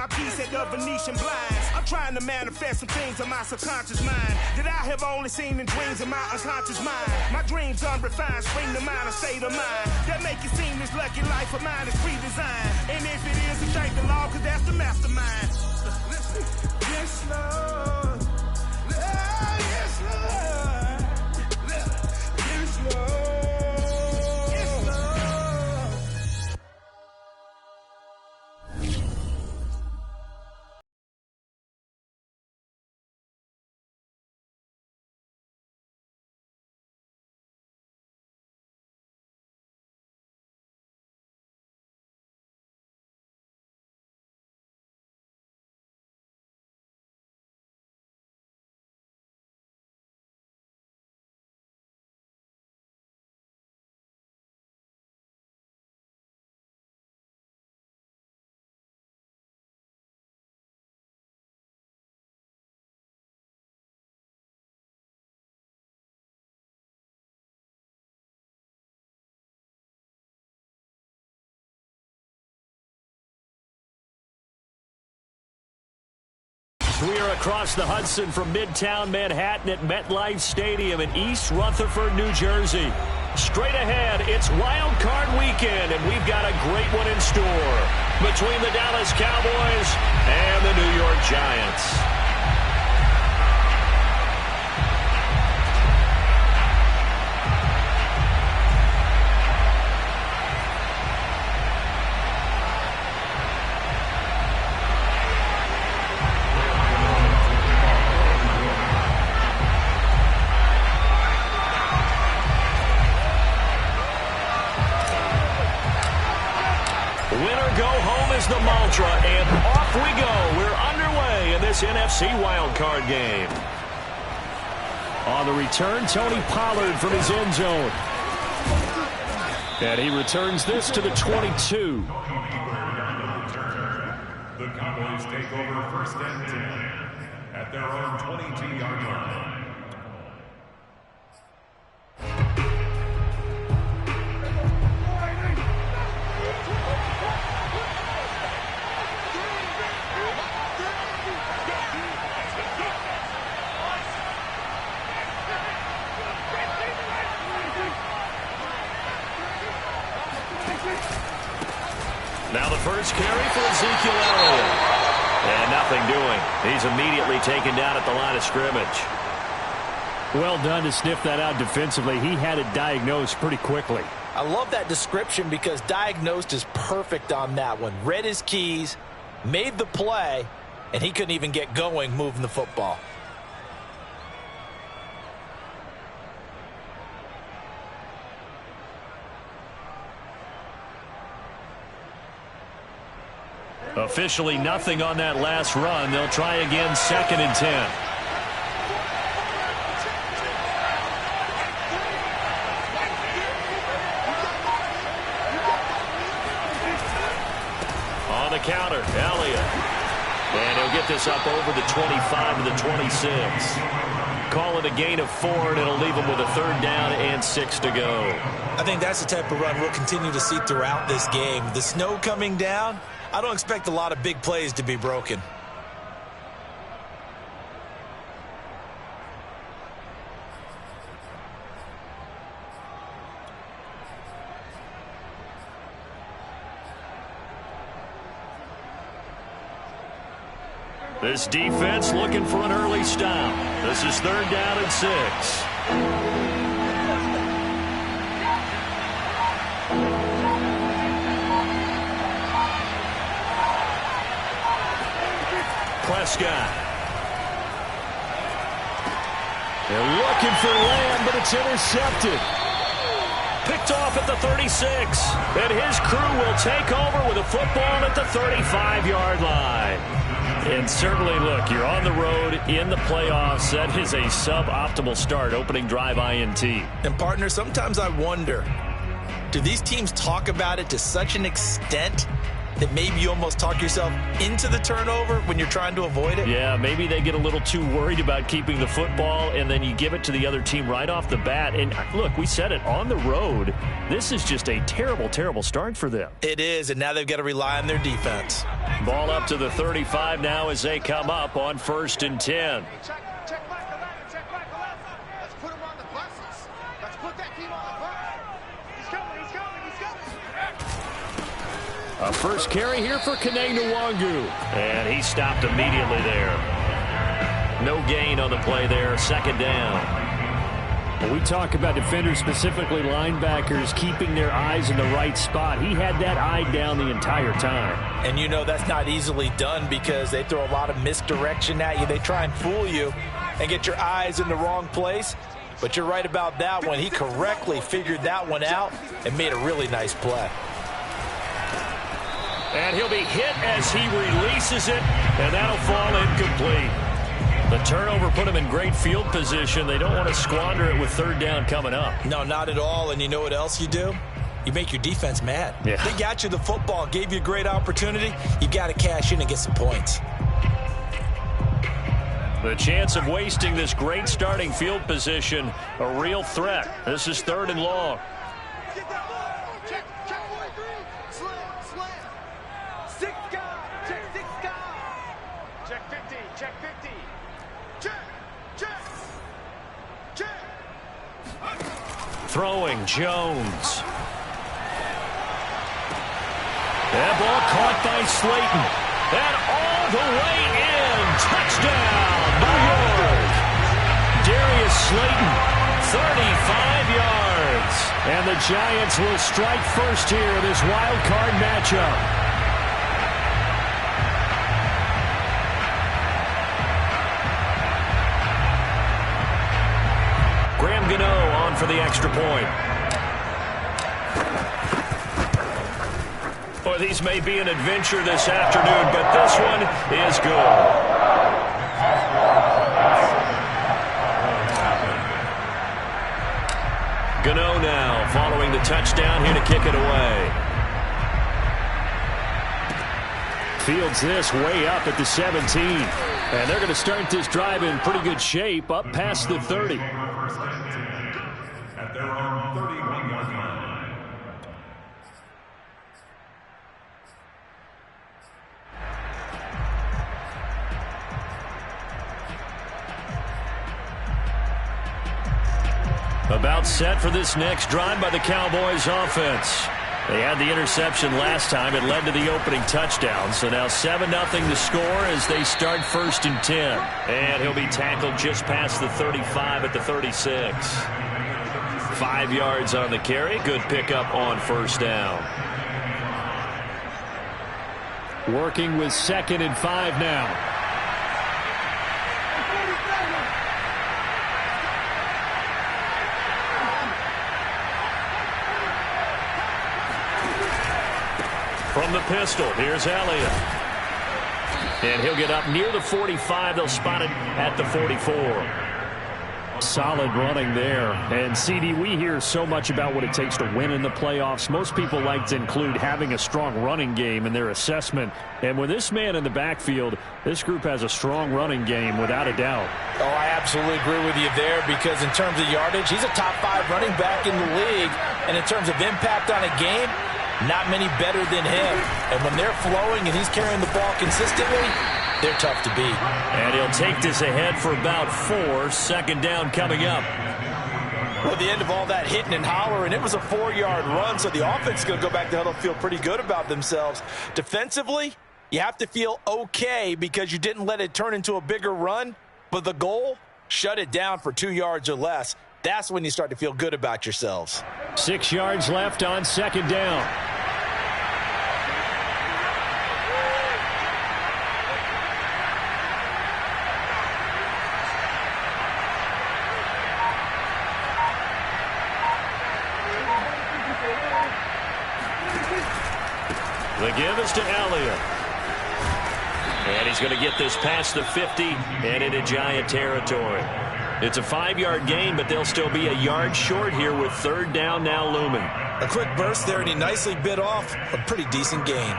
my piece at the Venetian blinds. I'm trying to manifest some things in my subconscious mind that I have only seen in dreams in my unconscious mind. My dreams unrefined, spring to mind, a state of mind that make it seem this lucky life of mine is pre-designed. And if it is, then thank the Lord, cause that's the mastermind. Yes, Lord. Yes, Lord. Yes, Lord. We are across the Hudson from Midtown Manhattan at MetLife Stadium in East Rutherford, New Jersey. Straight ahead, it's Wildcard weekend, and we've got a great one in store between the Dallas Cowboys and the New York Giants. The mantra, and off we go. We're underway in this NFC wildcard game. On the return, Tony Pollard from his end zone. And he returns this to the 22. The Cowboys take over first and 10 at their own 22-yard line. Now the first carry for Ezekiel Elliott. And nothing doing. He's immediately taken down at the line of scrimmage. Well done to sniff that out defensively. He had it diagnosed pretty quickly. I love that description because diagnosed is perfect on that one. Read his keys, made the play, and he couldn't even get going moving the football. Officially nothing on that last run. They'll try again, 2nd and 10. On the counter, Elliott. And he'll get this up over the 25 to the 26. Call it a gain of 4, and it'll leave him with a 3rd down and 6 to go. I think that's the type of run we'll continue to see throughout this game. The snow coming down, I don't expect a lot of big plays to be broken. This defense looking for an early stop. This is 3rd down and 6. Prescott. They're looking for Lamb, but it's intercepted. Picked off at the 36. And his crew will take over with a football at the 35-yard line. And certainly, look, you're on the road in the playoffs. That is a suboptimal start, opening drive INT. And, partner, sometimes I wonder, do these teams talk about it to such an extent that maybe you almost talk yourself into the turnover when you're trying to avoid it? Yeah, maybe they get a little too worried about keeping the football, and then you give it to the other team right off the bat. And look, we said it, on the road, this is just a terrible, terrible start for them. It is, and now they've got to rely on their defense. Ball up to the 35 now as they come up on 1st and 10. Check back the left, check back the left. Let's put him on the buses. Let's put that team on the bus. He's coming, he's coming, he's coming. A first carry here for Kene Nwangu. And he stopped immediately there. No gain on the play there, 2nd down. When we talk about defenders, specifically linebackers, keeping their eyes in the right spot, he had that eye down the entire time. And you know that's not easily done because they throw a lot of misdirection at you. They try and fool you and get your eyes in the wrong place. But you're right about that one. He correctly figured that one out and made a really nice play. And he'll be hit as he releases it, and that'll fall incomplete. The turnover put him in great field position. They don't want to squander it with 3rd down coming up. No, not at all. And you know what else you do? You make your defense mad. Yeah. They got you the football, gave you a great opportunity. You got to cash in and get some points. The chance of wasting this great starting field position, a real threat. This is 3rd and long. Get that ball. Check 43. Slam, slam. 6 guys. Check 6 guys. Check 50. Check 50. Check. Check. Check. Throwing Jones. That ball caught by Slayton. And all the way in. Touchdown, New York. Darius Slayton, 35 yards. And the Giants will strike first here in this wild card matchup. Graham Gano on for the extra point. Boy, these may be an adventure this afternoon, but this one is good. Gano now following the touchdown here to kick it away. Fields this way up at the 17. And they're going to start this drive in pretty good shape up past the 30. At their own 31-yard line. About set for this next drive by the Cowboys offense. They had the interception last time. It led to the opening touchdown. So now 7-0 to score as they start 1st and 10. And he'll be tackled just past the 35 at the 36. 5 yards on the carry. Good pickup on 1st down. Working with 2nd and 5 now. From the pistol, here's Elliott. And he'll get up near the 45. They'll spot it at the 44. Solid running there. And, CD, we hear so much about what it takes to win in the playoffs. Most people like to include having a strong running game in their assessment. And with this man in the backfield, this group has a strong running game without a doubt. Oh, I absolutely agree with you there because in terms of yardage, he's a top 5 running back in the league. And in terms of impact on a game, not many better than him. And when they're flowing and he's carrying the ball consistently, they're tough to beat. And he'll take this ahead for about 4. 2nd down coming up. Well, at the end of all that hitting and hollering, it was a 4-yard run, so the offense is going to go back to huddle, feel pretty good about themselves. Defensively, you have to feel okay because you didn't let it turn into a bigger run, but the goal, shut it down for 2 yards or less. That's when you start to feel good about yourselves. 6 yards left on 2nd down. The give is to Elliott. And he's going to get this past the 50 and into Giant territory. It's a 5-yard gain, but they'll still be a yard short here with 3rd down now looming. A quick burst there, and he nicely bit off a pretty decent gain.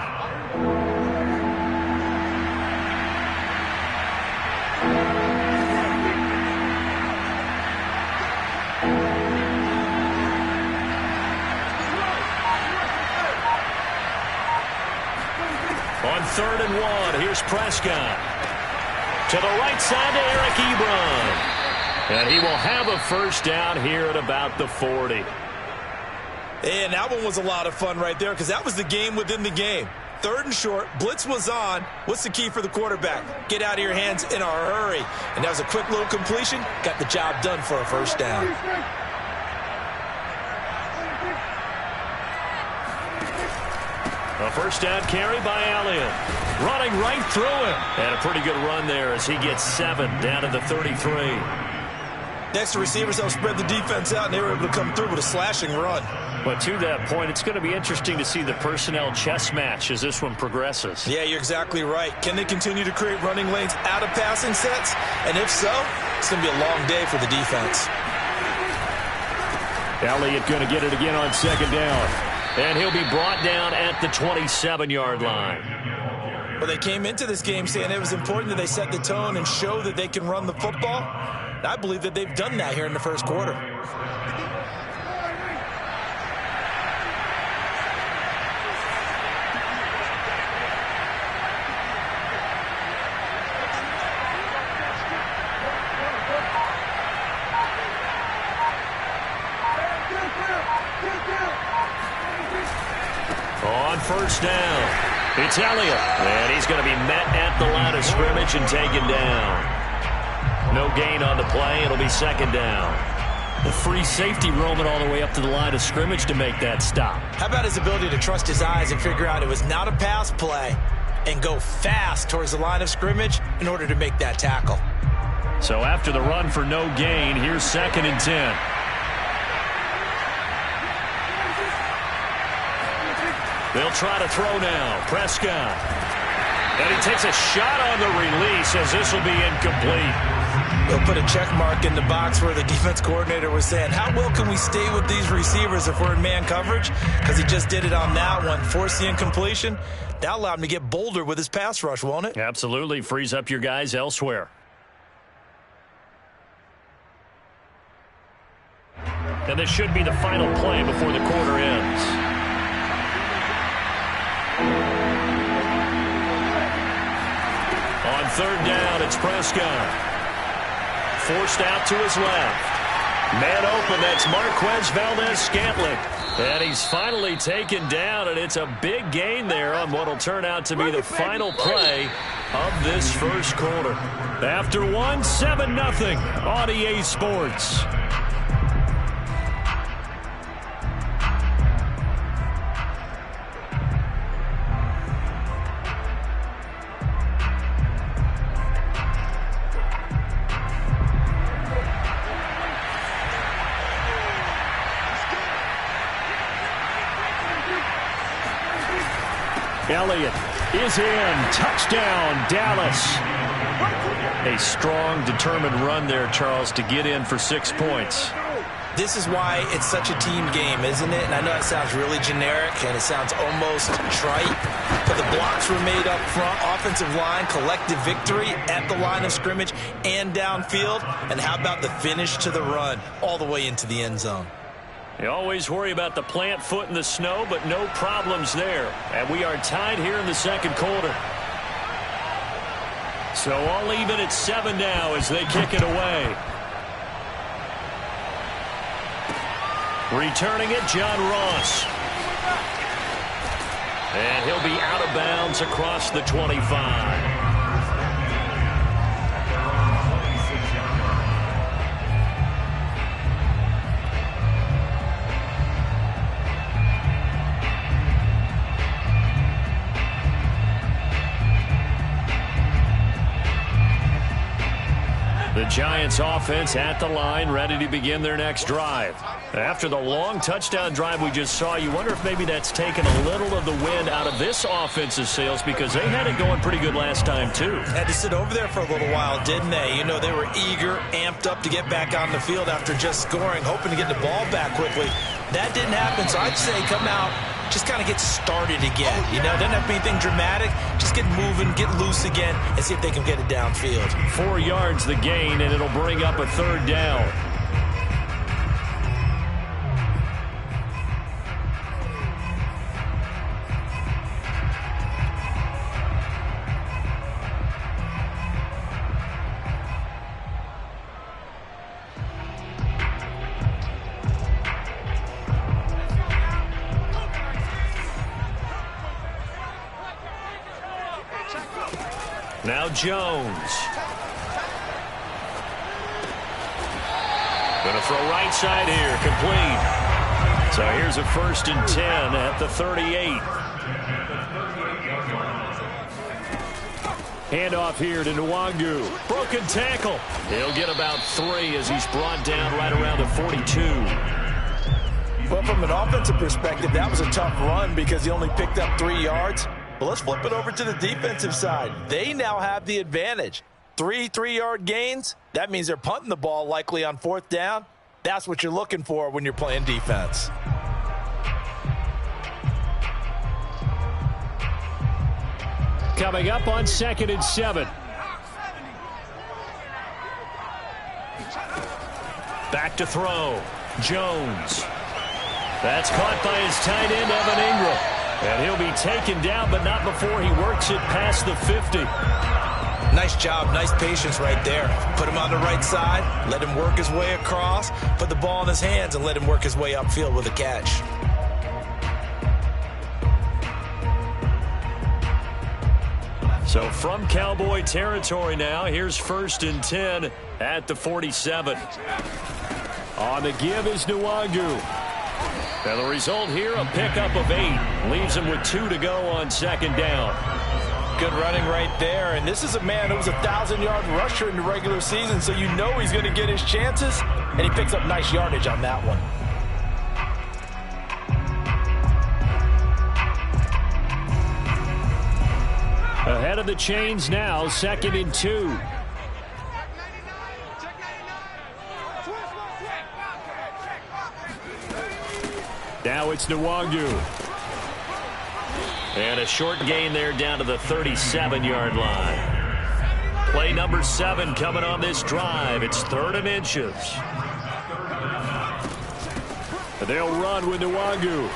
On 3rd and 1, here's Prescott. To the right side to Eric Ebron. And he will have a first down here at about the 40. And that one was a lot of fun right there because that was the game within the game. 3rd and short, blitz was on. What's the key for the quarterback? Get out of your hands in a hurry. And that was a quick little completion. Got the job done for a first down. A first down carry by Elliott. Running right through him. And a pretty good run there as he gets 7 down to the 33. Next, the receivers helped spread the defense out, and they were able to come through with a slashing run. But to that point, it's going to be interesting to see the personnel chess match as this one progresses. Yeah, you're exactly right. Can they continue to create running lanes out of passing sets? And if so, it's going to be a long day for the defense. Elliott going to get it again on 2nd down. And he'll be brought down at the 27-yard line. Well, they came into this game saying it was important that they set the tone and show that they can run the football. I believe that they've done that here in the first quarter. On 1st down, it's Elliott. And he's going to be met at the line of scrimmage and taken down. No gain on the play. It'll be 2nd down. The free safety roaming all the way up to the line of scrimmage to make that stop. How about his ability to trust his eyes and figure out it was not a pass play and go fast towards the line of scrimmage in order to make that tackle. So after the run for no gain, here's 2nd and 10. They'll try to throw now. Prescott. And he takes a shot on the release as this will be incomplete. They'll put a check mark in the box where the defense coordinator was saying, how well can we stay with these receivers if we're in man coverage? Because he just did it on that one. Forced the incompletion. That allowed him to get bolder with his pass rush, won't it? Absolutely. Frees up your guys elsewhere. And this should be the final play before the quarter ends. On 3rd down, it's Prescott. Forced out to his left. Man open, that's Marquez Valdez-Scantling. And he's finally taken down, and it's a big gain there on what will turn out to be the final play of this first quarter. After 7-0 on EA Sports. Elliott is in. Touchdown, Dallas. A strong, determined run there, Charles, to get in for 6 points. This is why it's such a team game, isn't it? And I know it sounds really generic and it sounds almost trite, but the blocks were made up front, offensive line, collective victory at the line of scrimmage and downfield. And how about the finish to the run all the way into the end zone? You always worry about the plant foot in the snow, but no problems there. And we are tied here in the second quarter. So all even at 7 now as they kick it away. Returning it, John Ross. And he'll be out of bounds across the 25. The Giants offense at the line, ready to begin their next drive. After the long touchdown drive we just saw, you wonder if maybe that's taken a little of the wind out of this offensive sails because they had it going pretty good last time too. Had to sit over there for a little while, didn't they? You know, they were eager, amped up to get back on the field after just scoring, hoping to get the ball back quickly. That didn't happen, so I'd say come out, just kind of get started again. You know, doesn't have to be anything dramatic. Just get moving, get loose again, and see if they can get it downfield. 4 yards the gain, and it'll bring up a third down. Now Jones. Going to throw right side here, complete. So here's a 1st and 10 at the 38. Handoff here to Nwangu. Broken tackle. He'll get about 3 as he's brought down right around the 42. Well, from an offensive perspective, that was a tough run because he only picked up 3 yards. Well, let's flip it over to the defensive side. They now have the advantage. 3 3-yard gains. That means they're punting the ball likely on 4th down. That's what you're looking for when you're playing defense. Coming up on 2nd and 7. Back to throw. Jones. That's caught by his tight end, Evan Ingram. And he'll be taken down, but not before he works it past the 50. Nice job, nice patience right there. Put him on the right side, let him work his way across, put the ball in his hands, and let him work his way upfield with a catch. So from Cowboy territory now, here's 1st and 10 at the 47. On the give is Nwangu. And the result here, a pickup of 8. Leaves him with 2 to go on 2nd down. Good running right there. And this is a man who was a 1,000-yard rusher in the regular season, so you know he's going to get his chances. And he picks up nice yardage on that one. Ahead of the chains now, 2nd and 2. Now it's Nwangu. And a short gain there down to the 37-yard line. Play number 7 coming on this drive. It's 3rd and inches. They'll run with Nwangu.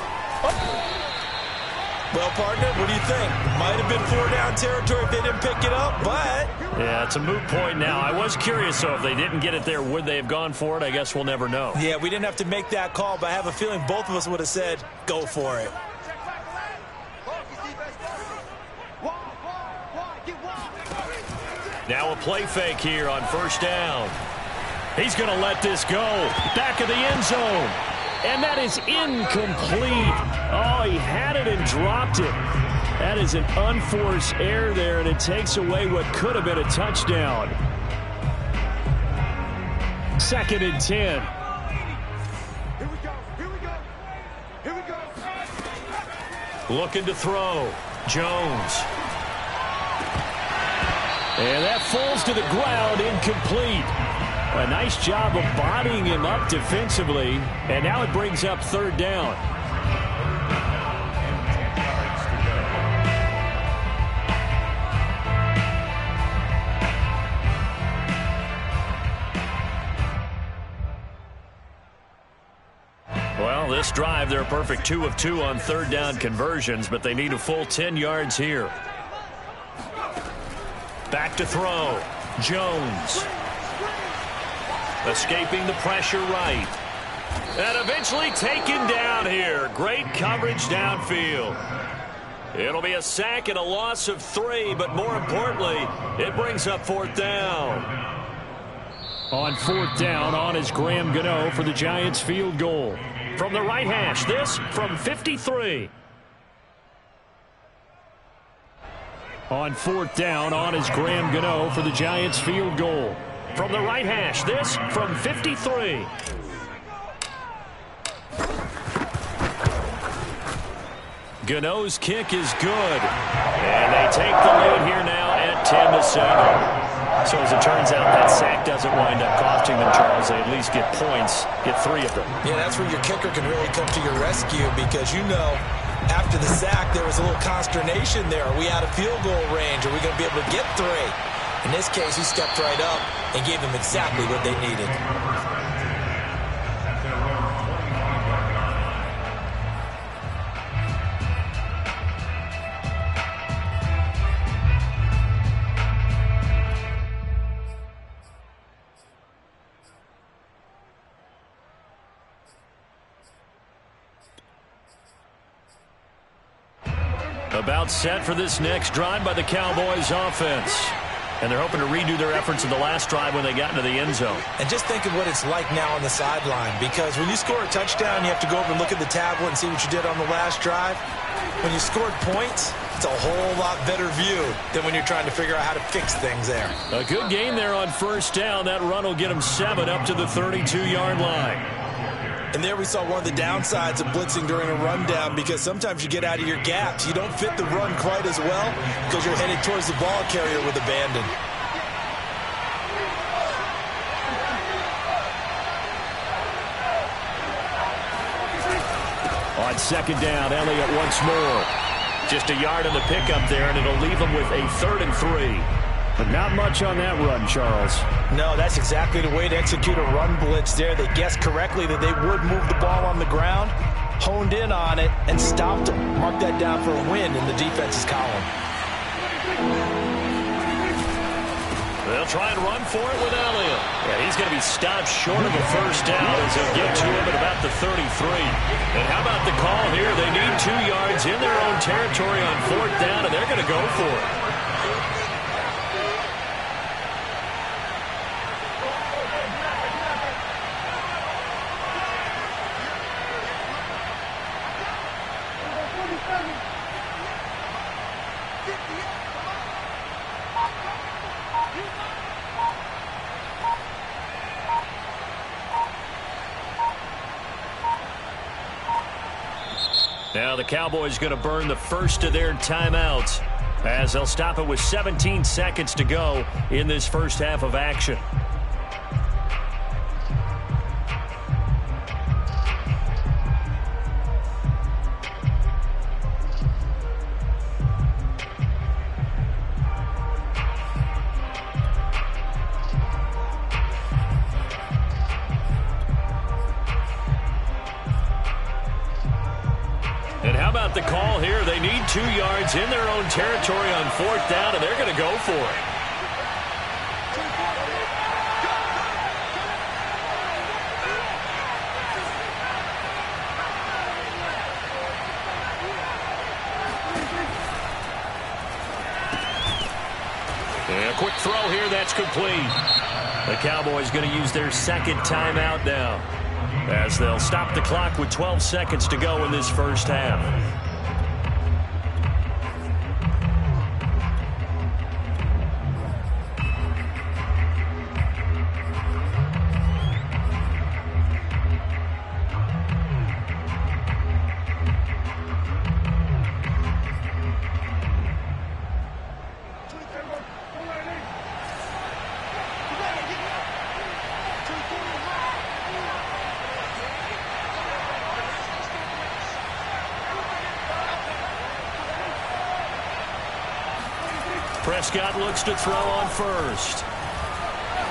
Well, partner, what do you think? Might have been 4-down territory if they didn't pick it up, but... Yeah, it's a moot point now. I was curious, so if they didn't get it there, would they have gone for it? I guess we'll never know. Yeah, we didn't have to make that call, but I have a feeling both of us would have said, go for it. Now a play fake here on 1st down. He's going to let this go. Back of the end zone. And that is incomplete. Oh, he had it and dropped it. That is an unforced error there, and it takes away what could have been a touchdown. 2nd and 10. Here we go. Here we go. Here we go. Looking to throw. Jones. And that falls to the ground, incomplete. A nice job of bodying him up defensively, and now it brings up 3rd down. Well, this drive, they're a perfect 2 of 2 on 3rd down conversions, but they need a full 10 yards here. Back to throw. Jones. Escaping the pressure right. And eventually taken down here. Great coverage downfield. It'll be a sack and a loss of 3, but more importantly, it brings up 4th down. On 4th down, on is Graham Gano for the Giants field goal. From the right hash, this from 53. On 4th down, on is Graham Gano for the Giants field goal. From the right hash, this from 53. Gano's kick is good. And they take the lead here now at 10-7. say there. So as it turns out, that sack doesn't wind up costing them, Charles. They at least get points, get 3 of them. Yeah, that's where your kicker can really come to your rescue because, after the sack, there was a little consternation there. Are we out of field goal range? Are we going to be able to get 3? In this case, he stepped right up and gave them exactly what they needed. About set for this next drive by the Cowboys offense. And they're hoping to redo their efforts in the last drive when they got into the end zone. And just think of what it's like now on the sideline, because when you score a touchdown, you have to go over and look at the tablet and see what you did on the last drive. When you scored points, it's a whole lot better view than when you're trying to figure out how to fix things there. A good game there on first down. That run will get them 7 up to the 32-yard line. And there we saw one of the downsides of blitzing during a rundown, because sometimes you get out of your gaps. You don't fit the run quite as well because you're headed towards the ball carrier with abandon. On second down, Elliott once more. Just a yard on the pickup there, and it'll leave them with a 3rd and 3. But not much on that run, Charles. No, that's exactly the way to execute a run blitz there. They guessed correctly that they would move the ball on the ground, honed in on it, and stopped them. Mark that down for a win in the defense's column. They'll try and run for it with Elliott. Yeah, he's going to be stopped short of a first down as they'll get to him at about the 33. And how about the call here? They need 2 yards in their own territory on 4th down, and they're going to go for it. Now the Cowboys going to burn the first of their timeouts as they'll stop it with 17 seconds to go in this first half of action. And how about the call here? They need 2 yards in their own territory on 4th down, and they're going to go for it. And a quick throw here, that's complete. The Cowboys going to use their 2nd timeout now, as they'll stop the clock with 12 seconds to go in this first half. Prescott looks to throw on first.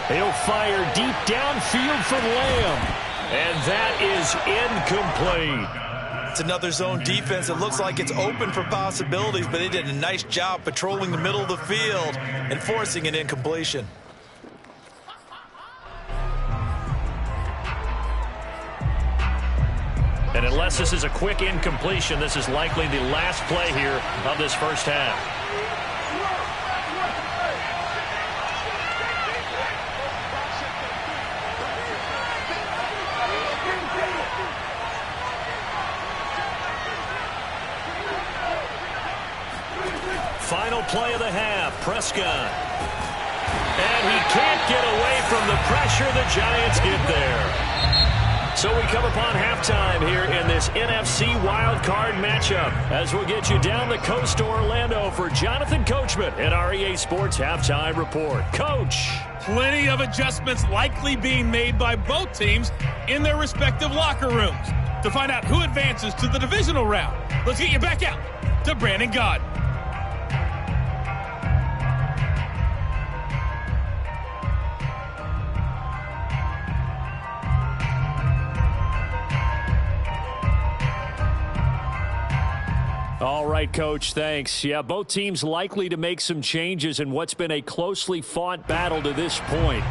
He'll fire deep downfield for Lamb. And that is incomplete. It's another zone defense. It looks like it's open for possibilities, but they did a nice job patrolling the middle of the field and forcing an incompletion. And unless this is a quick incompletion, this is likely the last play here of this first half. Final play of the half, Prescott. And he can't get away from the pressure the Giants get there. So we come upon halftime here in this NFC Wildcard matchup as we'll get you down the coast to Orlando for Jonathan Coachman at our EA Sports Halftime Report. Coach. Plenty of adjustments likely being made by both teams in their respective locker rooms. To find out who advances to the divisional round, let's get you back out to Brandon God. All right, Coach, thanks. Yeah, both teams likely to make some changes in what's been a closely fought battle to this point.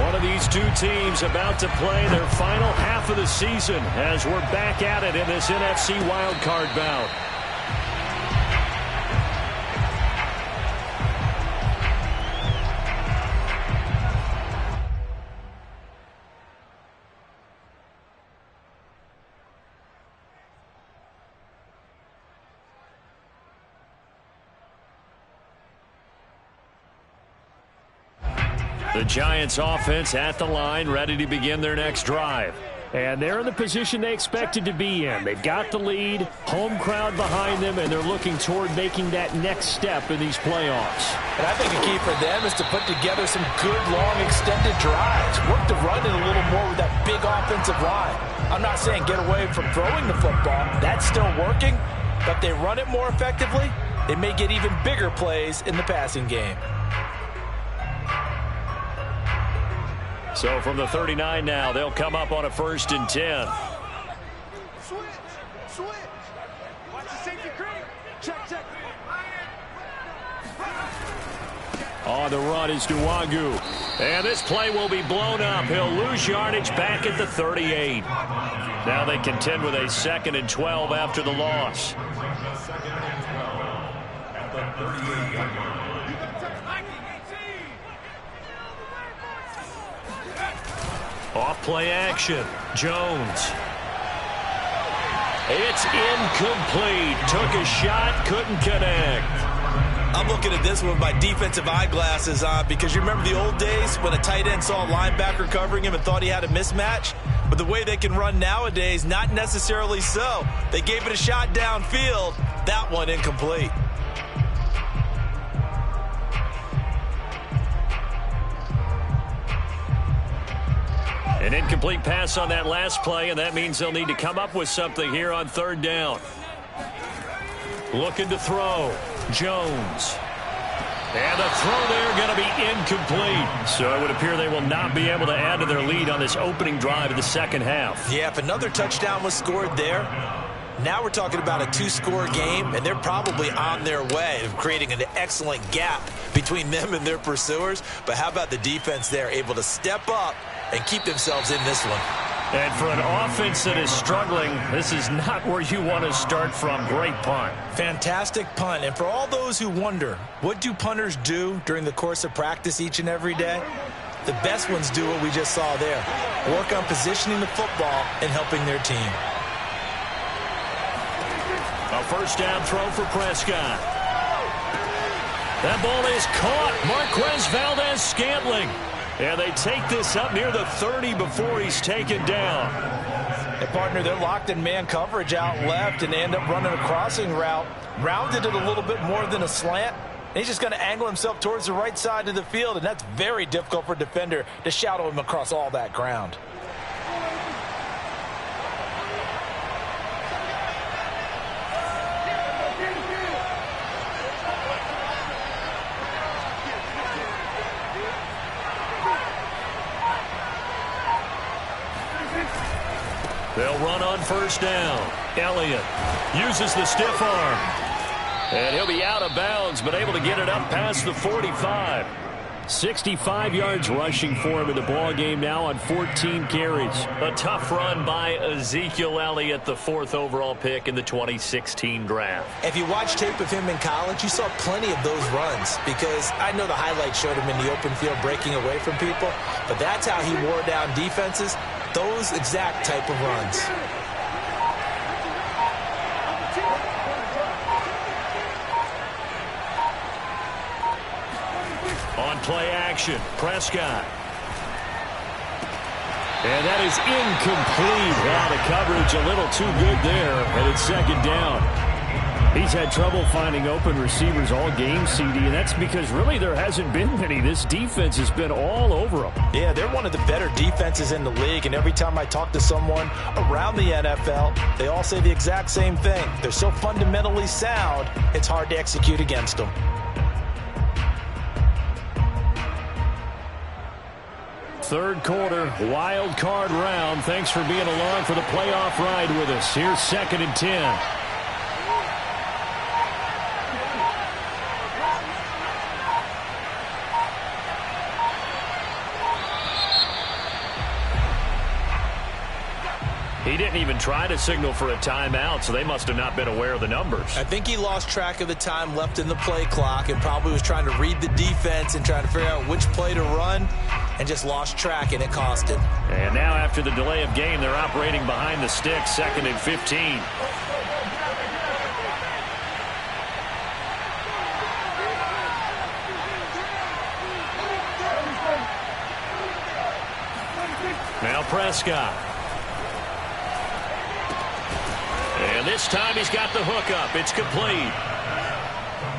One of these two teams about to play their final half of the season as we're back at it in this NFC wildcard bout. The Giants offense at the line, ready to begin their next drive. And they're in the position they expected to be in. They've got the lead, home crowd behind them, and they're looking toward making that next step in these playoffs. And I think a key for them is to put together some good, long, extended drives. Work to run it a little more with that big offensive line. I'm not saying get away from throwing the football. That's still working. But if they run it more effectively, they may get even bigger plays in the passing game. So from the 39 now, they'll come up on a 1st and 10. Switch. Watch the safety creep. Check. On the run is Duwagu. And this play will be blown up. He'll lose yardage back at the 38. Now they contend with a 2nd and 12 after the loss. At the 38-yard line. Off play action. Jones. It's incomplete. Took a shot, couldn't connect. I'm looking at this with my defensive eyeglasses on because you remember the old days when a tight end saw a linebacker covering him and thought he had a mismatch? But the way they can run nowadays, not necessarily so. They gave it a shot downfield. That one incomplete. An incomplete pass on that last play, and that means they'll need to come up with something here on 3rd down. Looking to throw. Jones. And the throw there going to be incomplete. So it would appear they will not be able to add to their lead on this opening drive of the 2nd half. Yeah, if another touchdown was scored there, now we're talking about a 2-score game, and they're probably on their way of creating an excellent gap between them and their pursuers. But how about the defense there, able to step up and keep themselves in this one? And for an offense that is struggling, this is not where you want to start from. Great punt. Fantastic punt. And for all those who wonder, what do punters do during the course of practice each and every day? The best ones do what we just saw there. Work on positioning the football and helping their team. A 1st down throw for Prescott. That ball is caught. Marquez Valdez-Scantling. And they take this up near the 30 before he's taken down. And partner, they're locked in man coverage out left and they end up running a crossing route. Rounded it a little bit more than a slant. And he's just going to angle himself towards the right side of the field. And that's very difficult for a defender to shadow him across all that ground. They'll run on 1st down. Elliott uses the stiff arm. And he'll be out of bounds, but able to get it up past the 45. 65 yards rushing for him in the ballgame now on 14 carries. A tough run by Ezekiel Elliott, the 4th overall pick in the 2016 draft. If you watch tape of him in college, you saw plenty of those runs because I know the highlights showed him in the open field breaking away from people, but that's how he wore down defenses, those exact type of runs. on play action. Prescott. And that is incomplete. Well, the coverage a little too good there, and it's second down. He's had trouble finding open receivers all game, CD, and that's because really there hasn't been many. This defense has been all over them. Yeah, they're one of the better defenses in the league, and every time I talk to someone around the NFL, they all say the exact same thing. They're so fundamentally sound, it's hard to execute against them. Third quarter, wild card round. Thanks for being along for the playoff ride with us. Here's 2nd and 10. He didn't even try to signal for a timeout, so they must have not been aware of the numbers. I think he lost track of the time left in the play clock and probably was trying to read the defense and trying to figure out which play to run and just lost track, and it cost him. And now after the delay of game, they're operating behind the sticks, 2nd and 15. Now Prescott. And this time he's got the hookup. It's complete.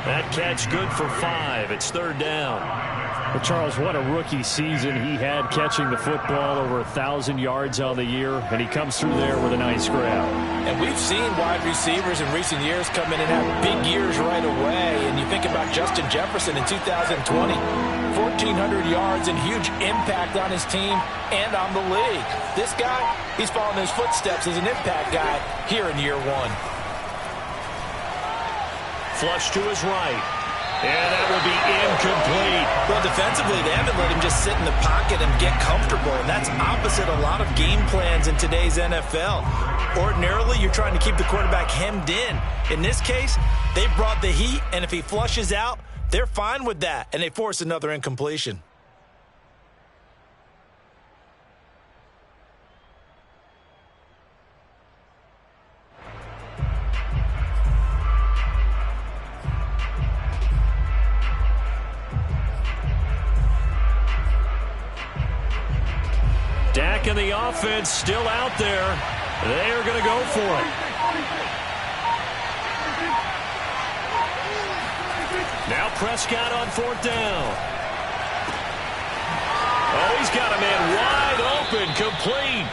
That catch good for 5. It's 3rd down. Well, Charles, what a rookie season he had catching the football, over 1,000 yards on the year, and he comes through there with a nice grab. And we've seen wide receivers in recent years come in and have big years right away. And you think about Justin Jefferson in 2020, 1,400 yards and huge impact on his team and on the league. This guy, he's following his footsteps as an impact guy here in year 1. Flush to his right. And that will be incomplete. Well, defensively, they haven't let him just sit in the pocket and get comfortable, and that's opposite a lot of game plans in today's NFL. Ordinarily, you're trying to keep the quarterback hemmed in. In this case, they brought the heat, and if he flushes out, they're fine with that, and they force another incompletion. Dak and the offense still out there. They are going to go for it. Now Prescott on 4th down. Oh, he's got a man wide open, complete.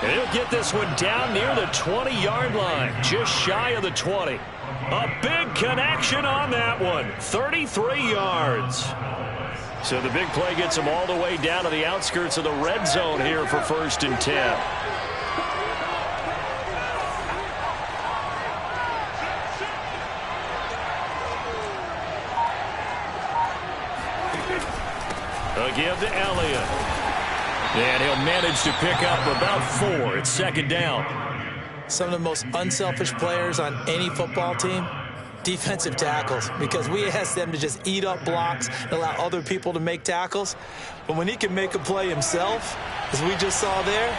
And he'll get this one down near the 20-yard line, just shy of the 20. A big connection on that one, 33 yards. So the big play gets him all the way down to the outskirts of the red zone here for 1st and 10. A give to Elliott. And he'll manage to pick up about 4. It's 2nd down. Some of the most unselfish players on any football team, defensive tackles, because we ask them to just eat up blocks and allow other people to make tackles. But when he can make a play himself, as we just saw there,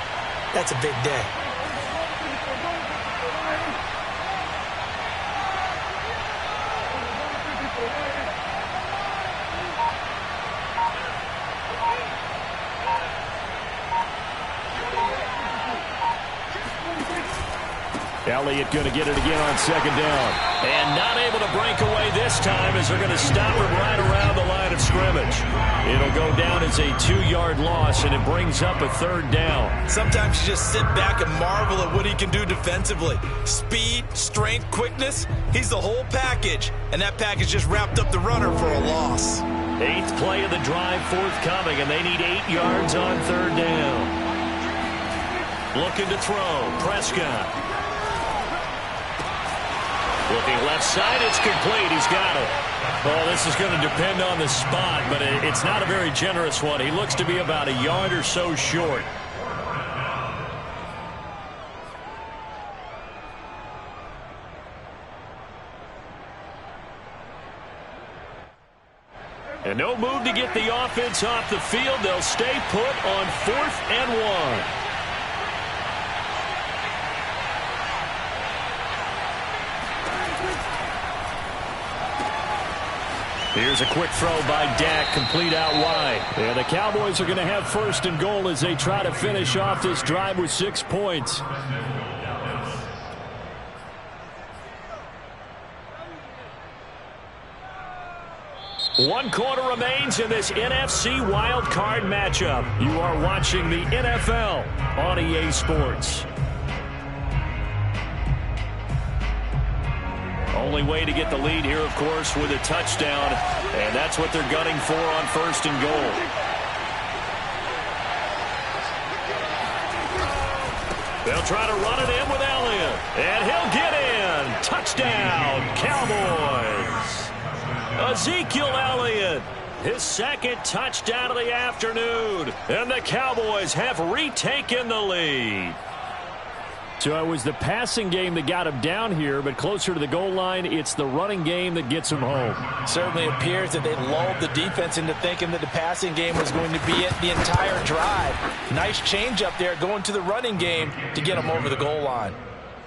that's a big day. Elliott going to get it again on 2nd down. And not able to break away this time as they're going to stop him right around the line of scrimmage. It'll go down as a 2-yard loss, and it brings up a 3rd down. Sometimes you just sit back and marvel at what he can do defensively. Speed, strength, quickness, he's the whole package. And that package just wrapped up the runner for a loss. 8th play of the drive forthcoming, and they need 8 yards on 3rd down. Looking to throw, Prescott. Looking left side, it's complete. He's got it. Oh, this is going to depend on the spot, but it's not a very generous one. He looks to be about a yard or so short. And no move to get the offense off the field. They'll stay put on 4th and 1. Here's a quick throw by Dak, complete out wide. And the Cowboys are going to have first and goal as they try to finish off this drive with 6 points. One quarter remains in this NFC Wildcard matchup. You are watching the NFL on EA Sports. Only way to get the lead here, of course, with a touchdown, and that's what they're gunning for on first and goal. They'll try to run it in with Elliott, and he'll get in. Touchdown, Cowboys. Ezekiel Elliott, his second touchdown of the afternoon, and the Cowboys have retaken the lead. So it was the passing game that got him down here, but closer to the goal line, it's the running game that gets him home. Certainly appears that they lulled the defense into thinking that the passing game was going to be it the entire drive. Nice change up there going to the running game to get him over the goal line.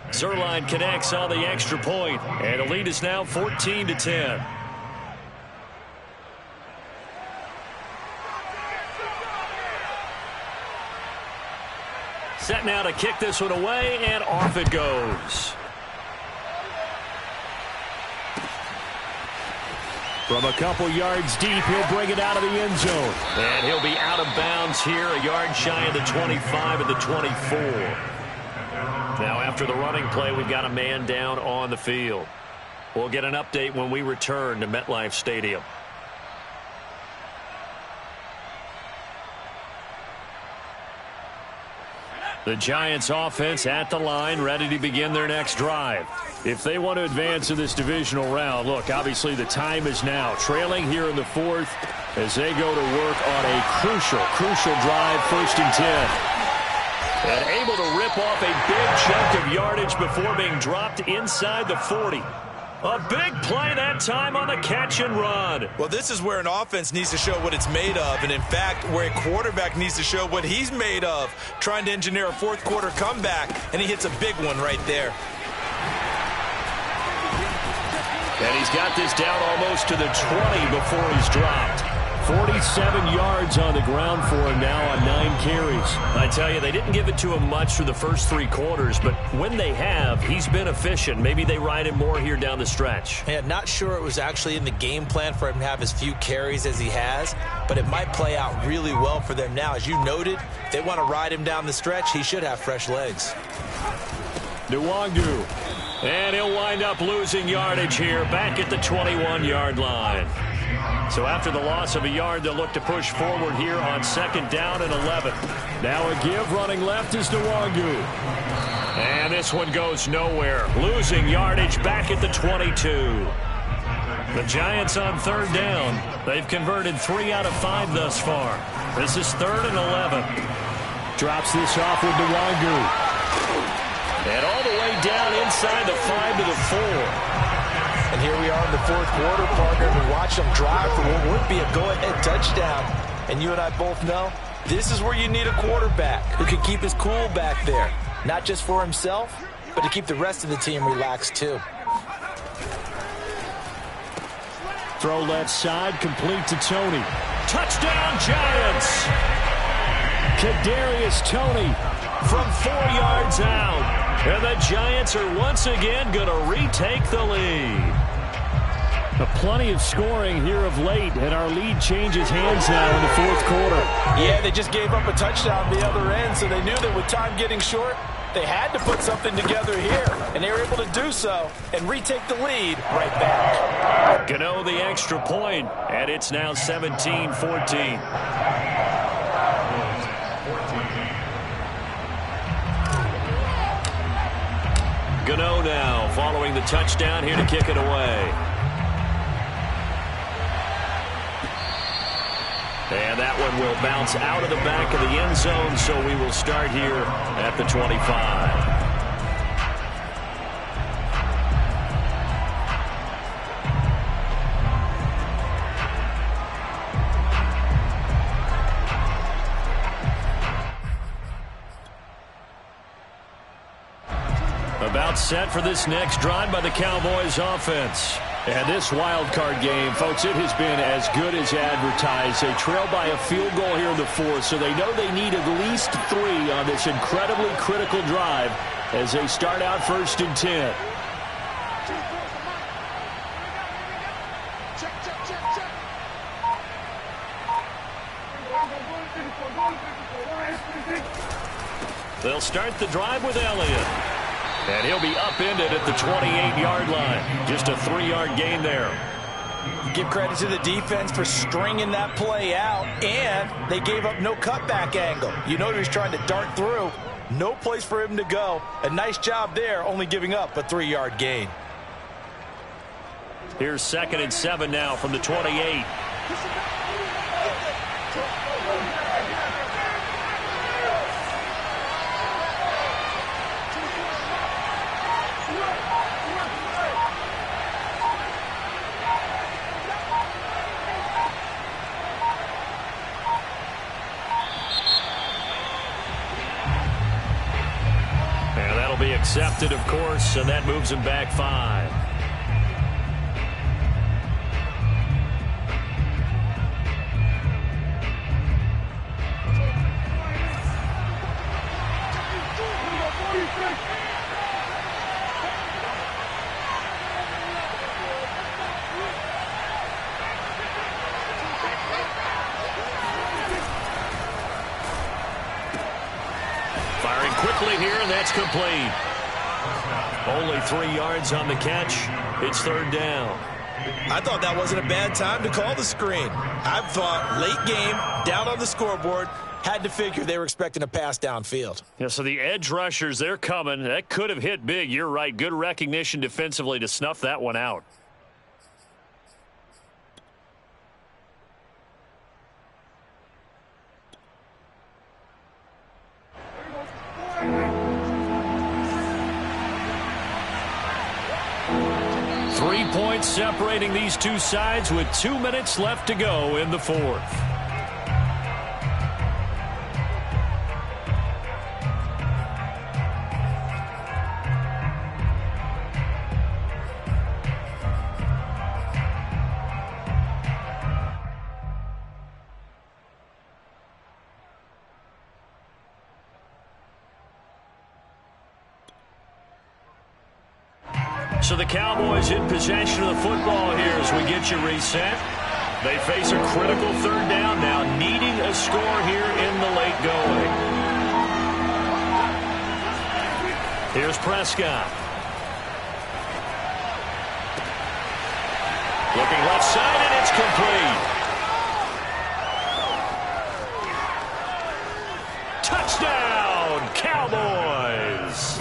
Zerline connects on the extra point, and the lead is now 14-10. Set now to kick this one away, and off it goes. From a couple yards deep, he'll bring it out of the end zone. And he'll be out of bounds here, a yard shy of the 25 and the 24. Now after the running play, we've got a man down on the field. We'll get an update when we return to MetLife Stadium. The Giants offense at the line, ready to begin their next drive. If they want to advance in this divisional round, look, obviously the time is now. Trailing here in the fourth as they go to work on a crucial drive, 1st and 10. And able to rip off a big chunk of yardage before being dropped inside the 40. A big play that time on the catch and run. Well, this is where an offense needs to show what it's made of, and in fact, where a quarterback needs to show what he's made of, trying to engineer a fourth quarter comeback, and he hits a big one right there. And he's got this down almost to the 20 before he's dropped. 47 yards on the ground for him now on 9 carries. I tell you, they didn't give it to him much for the first 3 quarters, but when they have, he's been efficient. Maybe they ride him more here down the stretch. Yeah, not sure it was actually in the game plan for him to have as few carries as he has, but it might play out really well for them now. As you noted, if they want to ride him down the stretch, he should have fresh legs. Nwangu. And he'll wind up losing yardage here back at the 21-yard line. So after the loss of a yard, they'll look to push forward here on 2nd down and 11. Now a give running left is Nwangu. And this one goes nowhere. Losing yardage back at the 22. The Giants on 3rd down. They've converted 3 out of 5 thus far. This is 3rd and 11. Drops this off with Nwangu. And all the way down inside the 5 to the 4. And here we are in the 4th quarter, partner, and watch them drive for what would be a go-ahead touchdown. And you and I both know this is where you need a quarterback who can keep his cool back there. Not just for himself, but to keep the rest of the team relaxed too. Throw left side, complete to Tony. Touchdown, Giants! Kadarius Toney from 4 yards out. And the Giants are once again going to retake the lead. Plenty of scoring here of late, and our lead changes hands now in the 4th quarter. Yeah, they just gave up a touchdown the other end, so they knew that with time getting short, they had to put something together here, and they were able to do so and retake the lead right back. Gano the extra point, and it's now 17-14. Gano now following the touchdown here to kick it away. And that one will bounce out of the back of the end zone, so we will start here at the 25. About set for this next drive by the Cowboys offense. And this wild card game, folks, it has been as good as advertised. They trail by a field goal here in the fourth, so they know they need at least 3 on this incredibly critical drive as they start out 1st and 10. They'll start the drive with Elliott. And he'll be upended at the 28-yard line. Just a 3-yard gain there. Give credit to the defense for stringing that play out, and they gave up no cutback angle. You know he was trying to dart through. No place for him to go. A nice job there, only giving up a 3-yard gain. Here's 2nd and 7 now from the 28. Accepted, of course, and that moves him back 5. Firing quickly here, and that's complete. Only 3 yards on the catch. It's 3rd down. I thought that wasn't a bad time to call the screen. I thought late game, down on the scoreboard, had to figure they were expecting a pass downfield. Yeah, so the edge rushers, they're coming. That could have hit big. You're right. Good recognition defensively to snuff that one out. Points separating these two sides with 2 minutes left to go in the 4th. So the Cowboys in possession of the football here as we get you reset. They face a critical 3rd down now, needing a score here in the late going. Here's Prescott. Looking left side, and it's complete. Touchdown, Cowboys.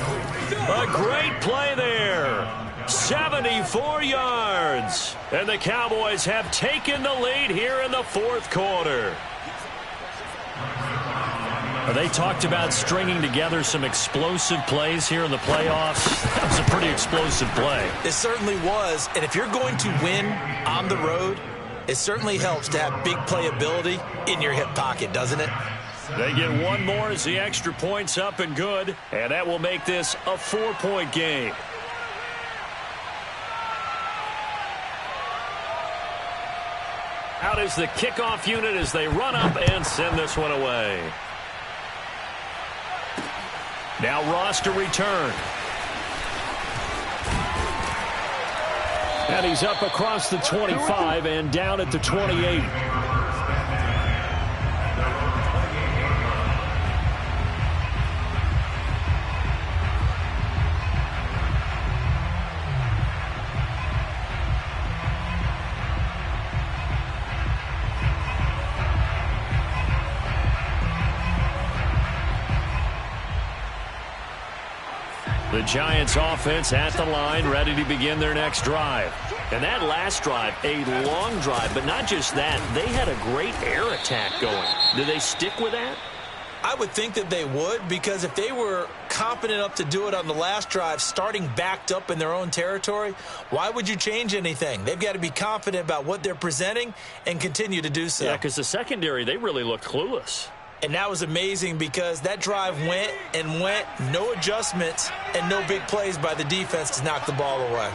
A great play there. 74 yards. And the Cowboys have taken the lead here in the 4th quarter. They talked about stringing together some explosive plays here in the playoffs. That was a pretty explosive play. It certainly was. And if you're going to win on the road, it certainly helps to have big playability in your hip pocket, doesn't it? They get one more as the extra point's up and good. And that will make this a 4-point game. Out is the kickoff unit as they run up and send this one away. Now Ross to return. And he's up across the 25 and down at the 28. The Giants offense at the line, ready to begin their next drive. And that last drive, a long drive, but not just that. They had a great air attack going. Do they stick with that? I would think that they would, because if they were confident enough to do it on the last drive, starting backed up in their own territory, why would you change anything? They've got to be confident about what they're presenting and continue to do so. Yeah, because the secondary, they really looked clueless. And that was amazing because that drive went and went, no adjustments and no big plays by the defense to knock the ball away.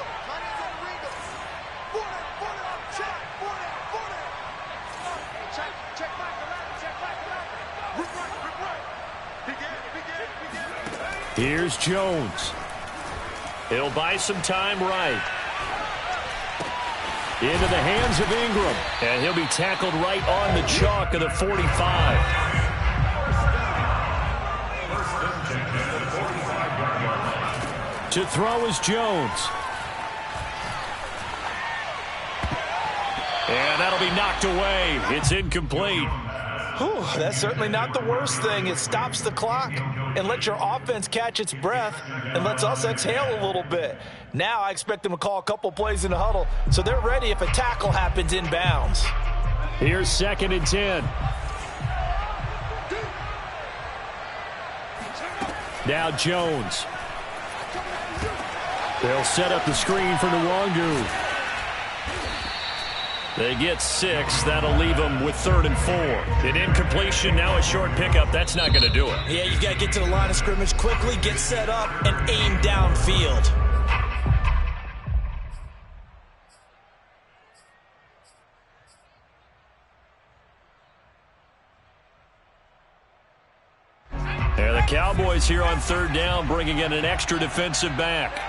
Here's Jones. He'll buy some time right. Into the hands of Ingram. And he'll be tackled right on the chalk of the 45. To throw is Jones. And that'll be knocked away. It's incomplete. Whew, that's certainly not the worst thing. It stops the clock and lets your offense catch its breath and lets us exhale a little bit. Now I expect them to call a couple plays in the huddle so they're ready if a tackle happens inbounds. Here's 2nd and 10. Now Jones. They'll set up the screen for Nwangu. They get 6. That'll leave them with 3rd and 4. An incompletion, now a short pickup. That's not going to do it. Yeah, you got to get to the line of scrimmage quickly, get set up, and aim downfield. And the Cowboys here on 3rd down, bringing in an extra defensive back.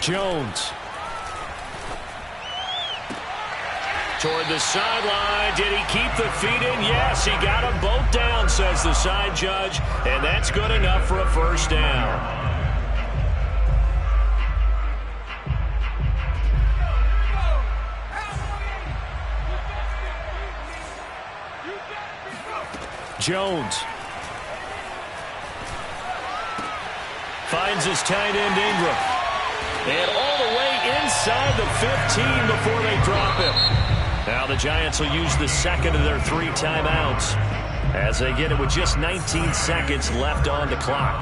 Jones. Toward the sideline. Did he keep the feet in? Yes, he got them both down, says the side judge. And that's good enough for a 1st down. Jones. Finds his tight end Ingram. And all the way inside the 15 before they drop him. Now the Giants will use the 2nd of their 3 timeouts as they get it with just 19 seconds left on the clock.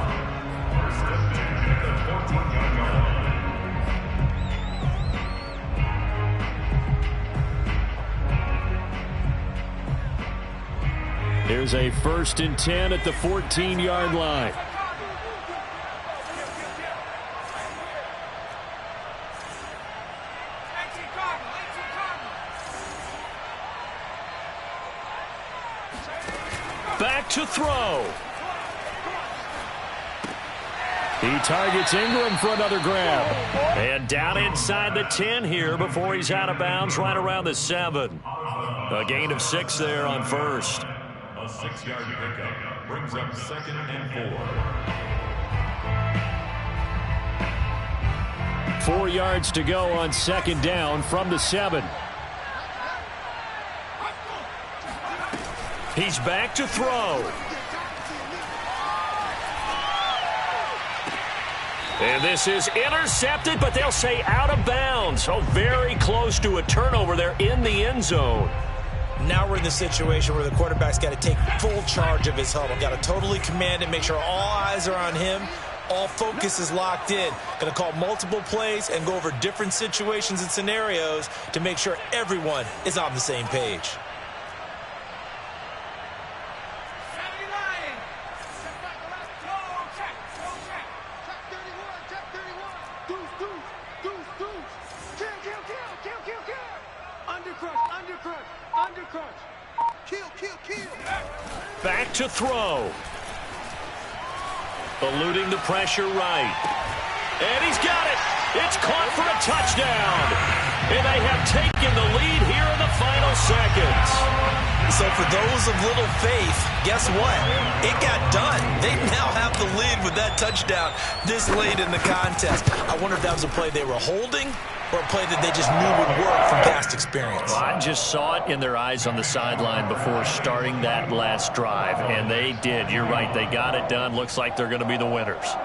Here's a 1st and 10 at the 14-yard line. Back to throw. He targets Ingram for another grab. And down inside the 10 here before he's out of bounds right around the 7. A gain of 6 there on 1st. A 6-yard pickup brings up 2nd and 4. 4 yards to go on 2nd down from the 7. He's back to throw. And this is intercepted, but they'll say out of bounds. So very close to a turnover there in the end zone. Now we're in the situation where the quarterback's got to take full charge of his huddle. Got to totally command it, make sure all eyes are on him. All focus is locked in. Going to call multiple plays and go over different situations and scenarios to make sure everyone is on the same page. Back to throw. Eluding the pressure right. And he's got it. It's caught for a touchdown. And they have taken the lead here in the final seconds. So for those of little faith, guess what? It got done. They now have the lead with that touchdown this late in the contest. I wonder if that was a play they were holding or a play that they just knew would work from past experience. I just saw it in their eyes on the sideline before starting that last drive, and they did. You're right. They got it done. Looks like they're going to be the winners.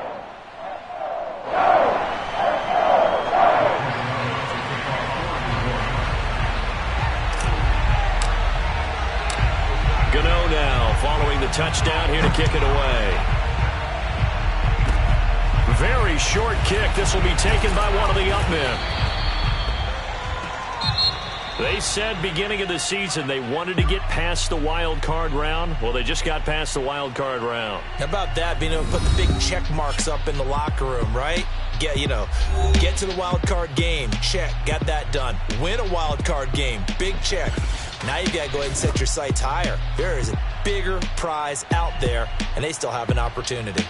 Gano now following the touchdown here to kick it away. Very short kick. This will be taken by one of the up men. They said beginning of the season they wanted to get past the wild card round. Well, they just got past the wild card round. How about that, being able to put the big check marks up in the locker room, right? Get to the wild card game, check, got that done. Win a wild card game, big check. Now you got to go ahead and set your sights higher. There is a bigger prize out there, and they still have an opportunity.